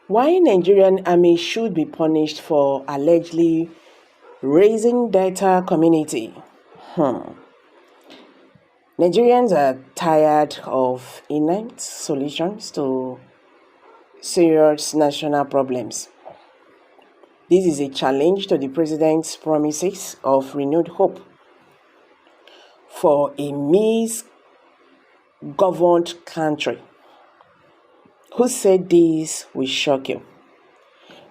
Why Nigerian army should be punished for allegedly raising data community. Nigerians are tired of inept solutions to serious national problems. This is a challenge to the president's promises of renewed hope for a misgoverned country. Who said this will shock you?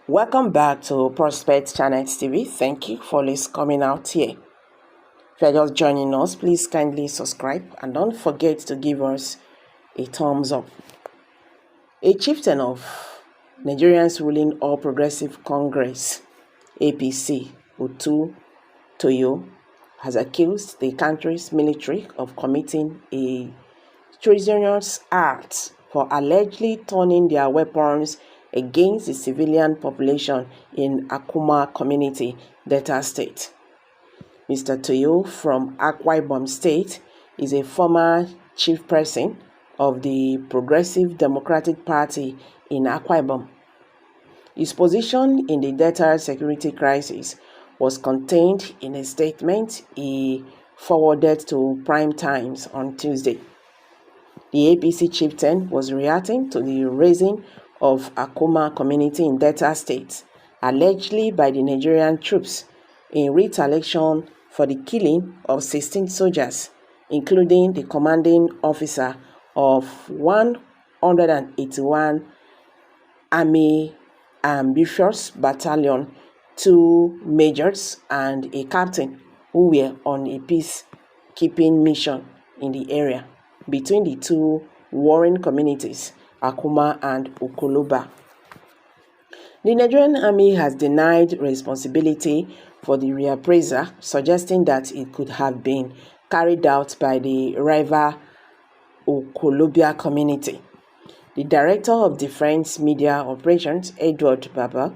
Welcome back to Prospect Channel TV. Thank you for coming out here. If you're just joining us, please kindly subscribe and don't forget to give us a thumbs up. A chieftain of Nigeria's ruling All Progressive Congress, APC, Utu Toyo, has accused the country's military of committing a treasonous act for allegedly turning their weapons against the civilian population in Akuma community, Delta State. Mr. Toyo from Akwa Ibom State is a former chief person of the Progressive Democratic Party in Akwa Ibom. His position in the Delta security crisis was contained in a statement he forwarded to Prime Times on Tuesday. The APC chieftain was reacting to the raising of Akuma community in Delta State, allegedly by the Nigerian troops, in retaliation for the killing of 16 soldiers, including the commanding officer of 181 Army Amphibious Battalion, 2 majors, and a captain who were on a peacekeeping mission in the area between the two warring communities, Akuma and Ukuluba. The Nigerian army has denied responsibility for the reappraisal, suggesting that it could have been carried out by the rival Ukulubia community. The Director of Defense Media Operations, Edward Baba,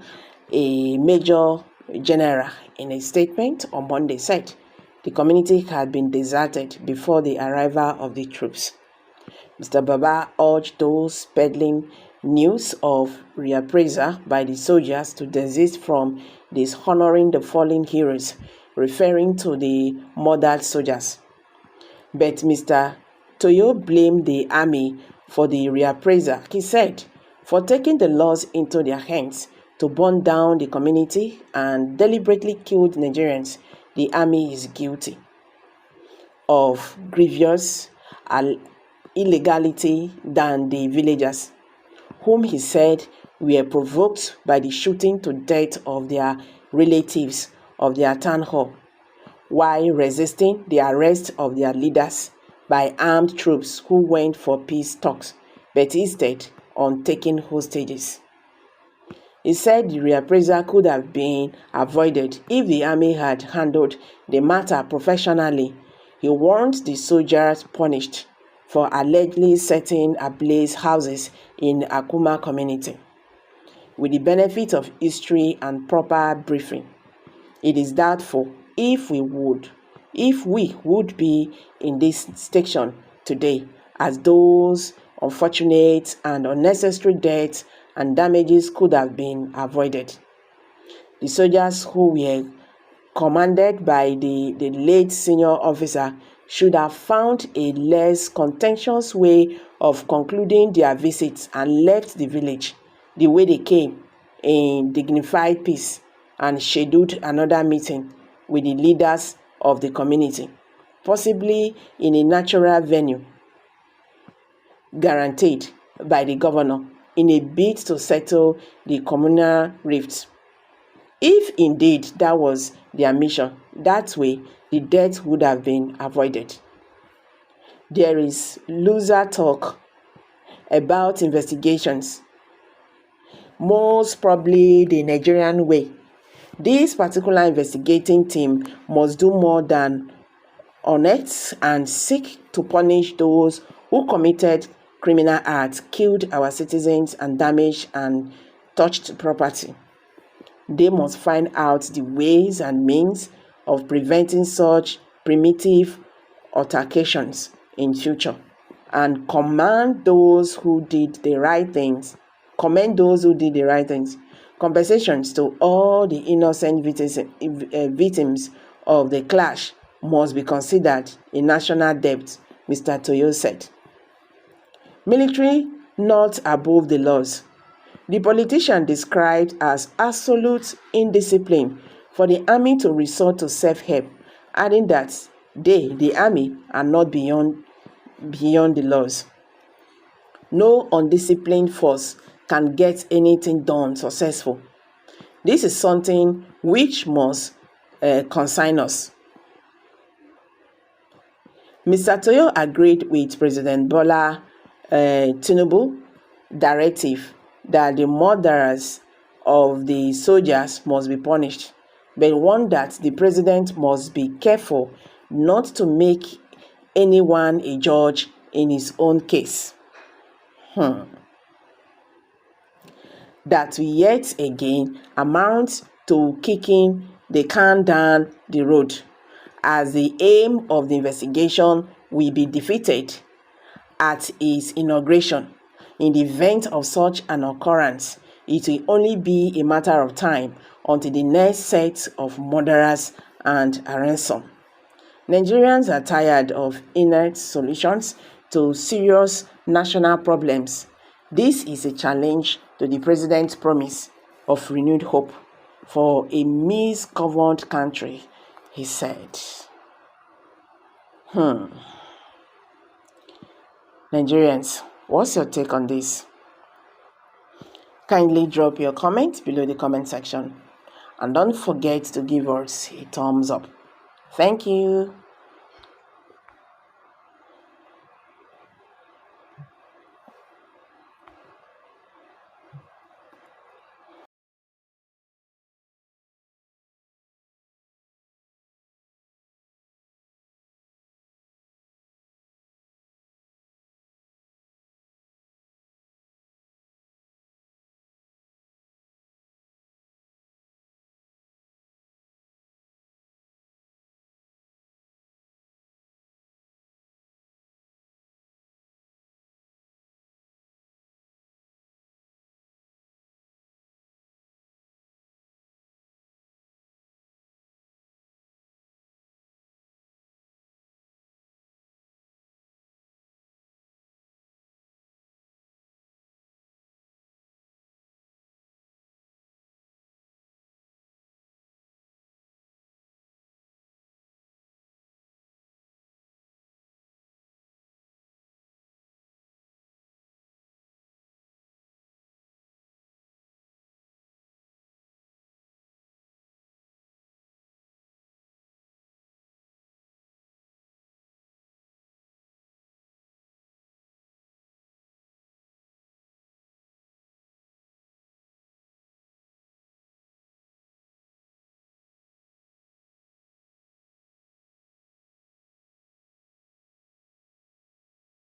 a Major General, in a statement on Monday said the community had been deserted before the arrival of the troops. Mr. Baba urged those peddling news of reappraisal by the soldiers to desist from dishonoring the fallen heroes, referring to the murdered soldiers. But Mr. Toyo blamed the army for the reappraisal, he said, for taking the laws into their hands to burn down the community and deliberately killed Nigerians. The army is guilty of grievous illegality than the villagers, whom he said were provoked by the shooting to death of their relatives of their town hall, while resisting the arrest of their leaders by armed troops who went for peace talks, but instead on taking hostages. He said the reappraisal could have been avoided if the army had handled the matter professionally. He warned the soldiers punished for allegedly setting ablaze houses in Akuma community. With the benefit of history and proper briefing, it is doubtful if we would be in this station today, as those unfortunate and unnecessary deaths and damages could have been avoided. The soldiers who were commanded by the late senior officer should have found a less contentious way of concluding their visits and left the village the way they came, in dignified peace, and scheduled another meeting with the leaders of the community, possibly in a natural venue guaranteed by the governor, in a bid to settle the communal rifts. If indeed that was their mission, that way the death would have been avoided. There is loser talk about investigations, most probably the Nigerian way. This particular investigating team must do more than unearth and seek to punish those who committed criminal acts, killed our citizens, and damaged and touched property. They must find out the ways and means of preventing such primitive altercations in future and command those who did the right things commend those who did the right things. Compensations to all the innocent victims of the clash must be considered a national debt, Mr. Toyo said. Military not above the laws. The politician described as absolute indiscipline for the army to resort to self-help, adding that they, the army, are not beyond the laws. No undisciplined force can get anything done successful. This is something which must concern us. Mr. Toyo agreed with President Bola Tinubu's directive that the murderers of the soldiers must be punished, but warned that the president must be careful not to make anyone a judge in his own case. That yet again amounts to kicking the can down the road, as the aim of the investigation will be defeated at its inauguration. In the event of such an occurrence, it will only be a matter of time until the next set of murderers and a ransom. Nigerians are tired of inert solutions to serious national problems. This is a challenge to the president's promise of renewed hope for a misgoverned country, he said. Nigerians, what's your take on this? Kindly drop your comments below the comment section. And don't forget to give us a thumbs up. Thank you.